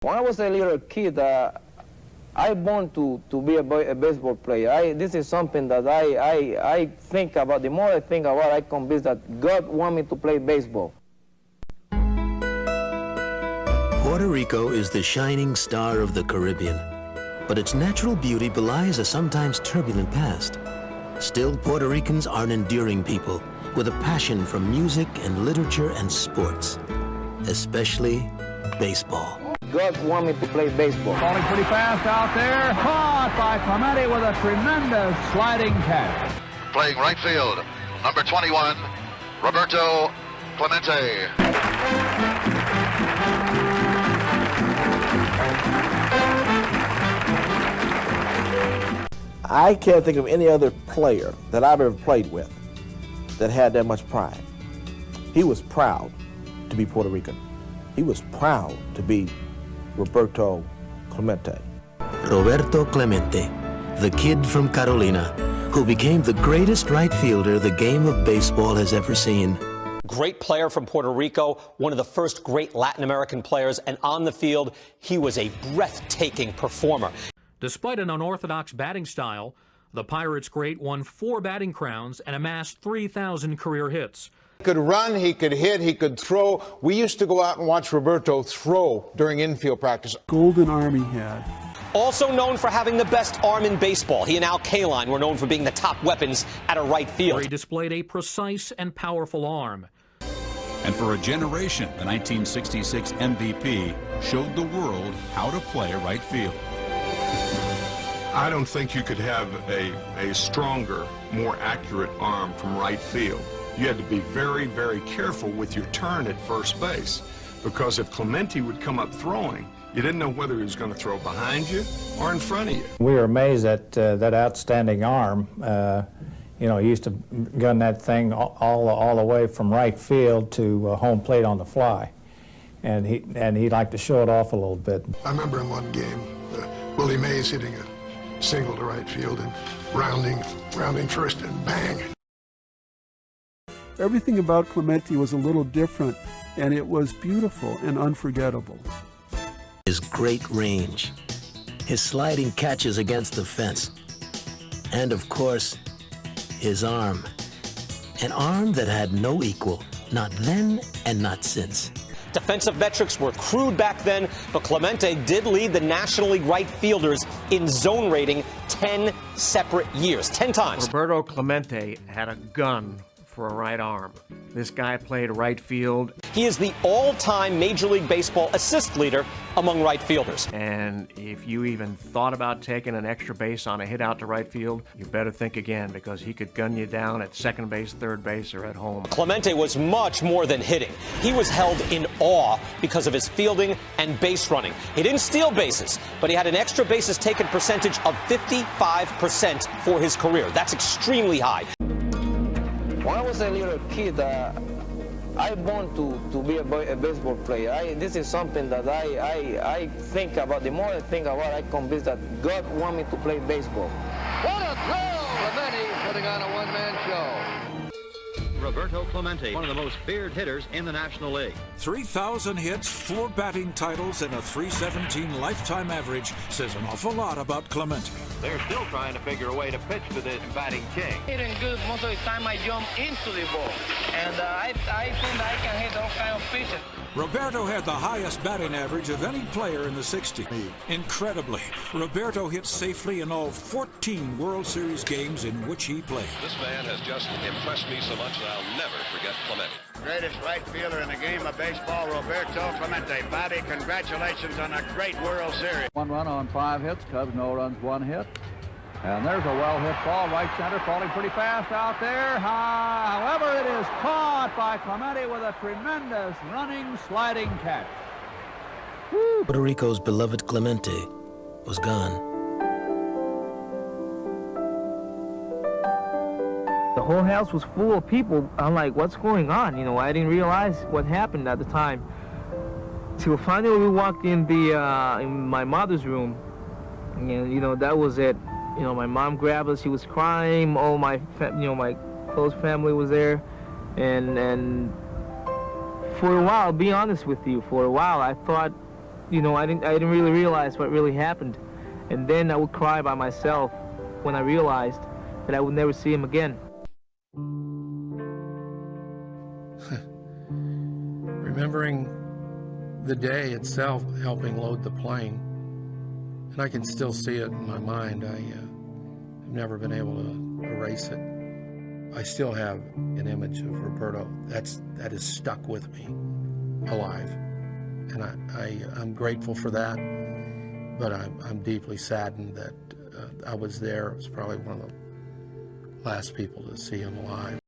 When I was a little kid, I born to be a baseball player. This is something that I think about. The more I think about it, I'm convinced that God want me to play baseball. Puerto Rico is the shining star of the Caribbean, but its natural beauty belies a sometimes turbulent past. Still, Puerto Ricans are an enduring people with a passion for music and literature and sports, especially baseball. God want me to play baseball. Falling pretty fast out there. Caught by Clemente with a tremendous sliding catch. Playing right field, number 21, Roberto Clemente. I can't think of any other player that I've ever played with that had that much pride. He was proud to be Puerto Rican. He was proud to be Roberto Clemente. Roberto Clemente, the kid from Carolina, who became the greatest right fielder the game of baseball has ever seen. Great player from Puerto Rico, one of the first great Latin American players, and on the field, he was a breathtaking performer. Despite an unorthodox batting style, the Pirates great won 4 batting crowns and amassed 3,000 career hits. He could run, he could hit, he could throw. We used to go out and watch Roberto throw during infield practice. Golden arm he had. Also known for having the best arm in baseball, he and Al Kaline were known for being the top weapons at a right field. Where he displayed a precise and powerful arm. And for a generation, the 1966 MVP showed the world how to play right field. I don't think you could have a stronger, more accurate arm from right field. You had to be very, very careful with your turn at first base, because if Clemente would come up throwing, you didn't know whether he was going to throw behind you or in front of you. We were amazed at that outstanding arm. You know, he used to gun that thing all the way from right field to home plate on the fly, and he liked to show it off a little bit. I remember in one game, Willie Mays hitting a single to right field and rounding first, and bang. Everything about Clemente was a little different, and it was beautiful and unforgettable. His great range, his sliding catches against the fence, and of course, his arm. An arm that had no equal, not then and not since. Defensive metrics were crude back then, but Clemente did lead the National League right fielders in zone rating 10 separate years, 10 times. Roberto Clemente had a gun for a right arm. This guy played right field. He is the all-time Major League Baseball assist leader among right fielders. And if you even thought about taking an extra base on a hit out to right field, you better think again, because he could gun you down at second base, third base, or at home. Clemente was much more than hitting. He was held in awe because of his fielding and base running. He didn't steal bases, but he had an extra bases taken percentage of 55% for his career. That's extremely high. When I was a little kid, I born to be a baseball player. This is something that I think about. The more I think about it, I'm convinced that God want me to play baseball. What a thrill! Clemente putting on a one-man show. Roberto Clemente, one of the most feared hitters in the National League. 3,000 hits, 4 batting titles, and a .317 lifetime average says an awful lot about Clemente. They're still trying to figure a way to pitch to this batting king. Hitting good most of the time. I jump into the ball, and I think I can hit all kind of pitches. Roberto had the highest batting average of any player in the 60s. Incredibly, Roberto hit safely in all 14 World Series games in which he played. This man has just impressed me so much that I'll never forget Clemente. Greatest right fielder in the game of baseball, Roberto Clemente. Bobby, congratulations on a great World Series. 1 run on 5 hits, Cubs no runs, 1 hit. And there's a well-hit ball, right center, falling pretty fast out there. However, it is caught by Clemente with a tremendous running, sliding catch. Woo. Puerto Rico's beloved Clemente was gone. The whole house was full of people. I'm like, what's going on? You know, I didn't realize what happened at the time. So finally we walked in in my mother's room, and you know, that was it. You know, my mom grabbed us. She was crying. All my, my close family was there, and for a while, I'll be honest with you, for a while I thought you know, I didn't really realize what really happened. And then I would cry by myself when I realized that I would never see him again. Remembering the day itself, helping load the plane, and I can still see it in my mind. I've never been able to erase it. I still have an image of Roberto that is stuck with me, alive, and I'm grateful for that. But I'm deeply saddened that I was there. I was probably one of the last people to see him alive.